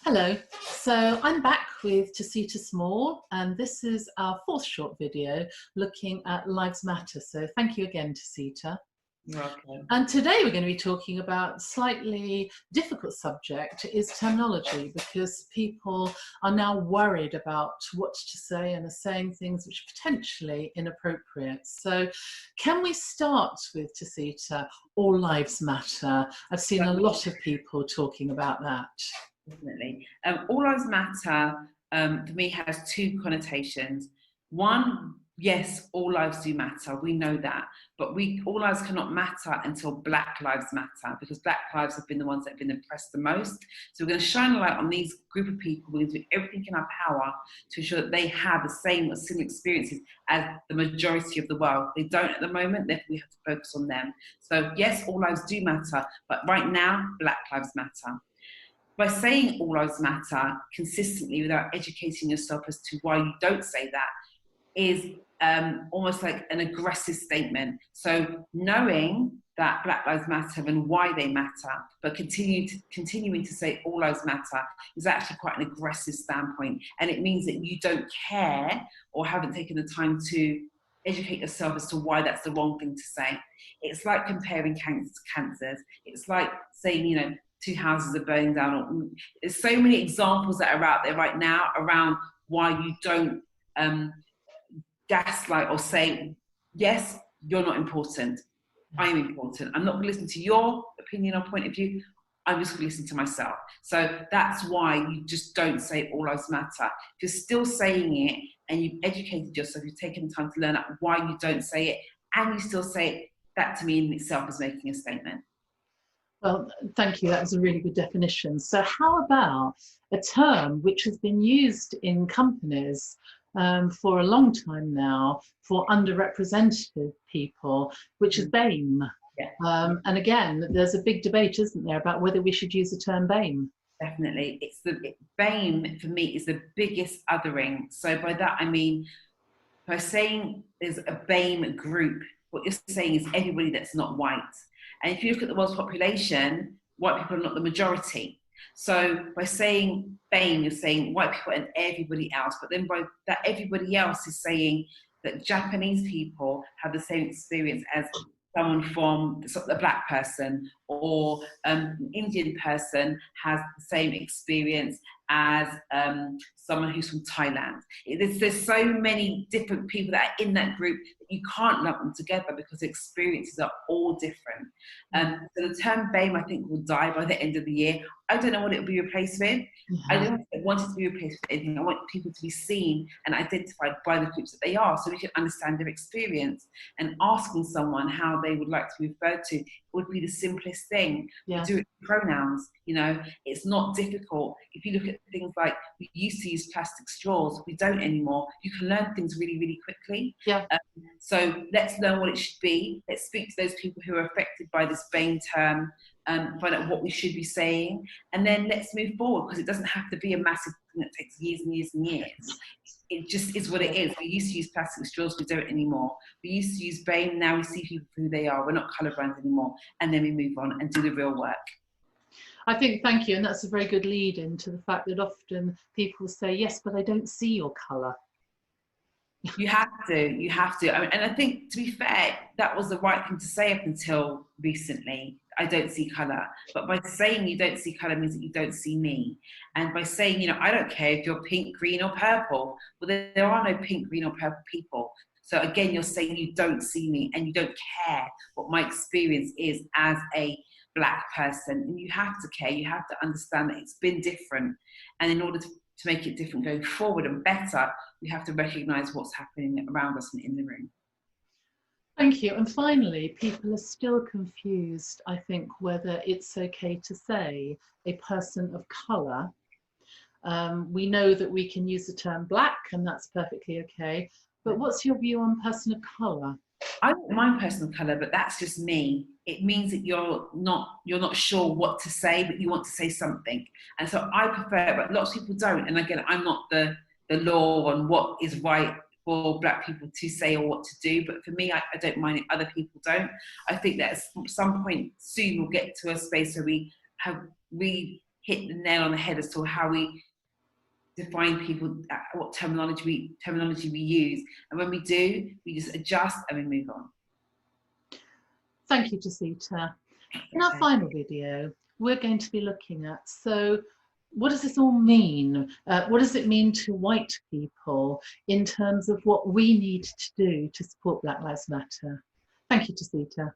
Hello, so I'm back with Tasita Small, and this is our fourth short video looking at Lives Matter. So thank you again, Tasita. You're welcome. And today we're going to be talking about a slightly difficult subject, is terminology, because people are now worried about what to say and are saying things which are potentially inappropriate. So can we start with, Tasita, all lives matter? I've seen a lot of people talking about that. Definitely. All lives matter for me has two connotations. One, yes, all lives do matter. We know that, but all lives cannot matter until Black lives matter, because Black lives have been the ones that have been oppressed the most. So we're going to shine a light on these group of people. We're going to do everything in our power to ensure that they have the same or similar experiences as the majority of the world. They don't at the moment, therefore we have to focus on them. So yes, all lives do matter, but right now, Black lives matter. By saying all lives matter consistently without educating yourself as to why you don't say that is almost like an aggressive statement. So knowing that Black lives matter and why they matter, but continuing to say all lives matter is actually quite an aggressive standpoint. And it means that you don't care or haven't taken the time to educate yourself as to why that's the wrong thing to say. It's like comparing cancers. It's like saying, two houses are burning down. There's so many examples that are out there right now around why you don't gaslight or say, yes, you're not important. I am important. I'm not going to listen to your opinion or point of view. I'm just going to listen to myself. So that's why you just don't say all lives matter. If you're still saying it and you've educated yourself, you've taken the time to learn out why you don't say it, and you still say it, that to me in itself is making a statement. Well, thank you. That was a really good definition. So how about a term which has been used in companies for a long time now for underrepresented people, which is BAME? Yeah. And again, there's a big debate, isn't there, about whether we should use the term BAME? Definitely. BAME for me is the biggest othering. So by that, I mean, by saying there's a BAME group, what you're saying is everybody that's not white. And if you look at the world's population, white people are not the majority. So by saying BAME, you're saying white people and everybody else. But then by that everybody else is saying that Japanese people have the same experience as someone from a Black person, or an Indian person has the same experience as someone who's from Thailand. There's so many different people that are in that group that you can't lump them together because the experiences are all different. So the term BAME, I think, will die by the end of the year. I don't know what it will be replaced with. I don't want it to be replaced with anything. I want people to be seen and identified by the groups that they are, so we can understand their experience. And asking someone how they would like to be referred to would be the simplest thing. Yeah. Do it with pronouns, it's not difficult. If you look at things like, we used to use plastic straws, we don't anymore. You can learn things really, really quickly. Yeah. So let's learn what it should be. Let's speak to those people who are affected by this BAME term, find out what we should be saying, and then let's move forward, because it doesn't have to be a massive thing that takes years and years and years. It just is what it is. We used to use plastic straws, we don't anymore. We used to use BAME, now we see people for who they are. We're not colourblind anymore, and then we move on and do the real work. I think, thank you, and that's a very good lead into the fact that often people say, yes, but I don't see your colour. You have to. And I think, to be fair, that was the right thing to say up until recently. I don't see colour. But by saying you don't see colour means that you don't see me. And by saying, I don't care if you're pink, green or purple. Well, there are no pink, green or purple people. So again, you're saying you don't see me and you don't care what my experience is as a Black person. And you have to care. You have to understand that it's been different. And in order to make it different going forward and better, we have to recognise what's happening around us and in the room. Thank you. And finally, people are still confused, I think, whether it's okay to say a person of colour. We know that we can use the term Black, and that's perfectly okay. But what's your view on person of colour? I don't mind person of colour, but that's just me. It means that you're not sure what to say, but you want to say something. And so I prefer, but lots of people don't. And again, I'm not the law on what is right for Black people to say or what to do. But for me, I don't mind it. Other people don't. I think that at some point soon we'll get to a space where we hit the nail on the head as to how we define people, what terminology we use. And when we do, we just adjust and we move on. Thank you, Jacinta. In our final video, we're going to be looking at, so what does this all mean? What does it mean to white people in terms of what we need to do to support Black Lives Matter? Thank you, Jacinta.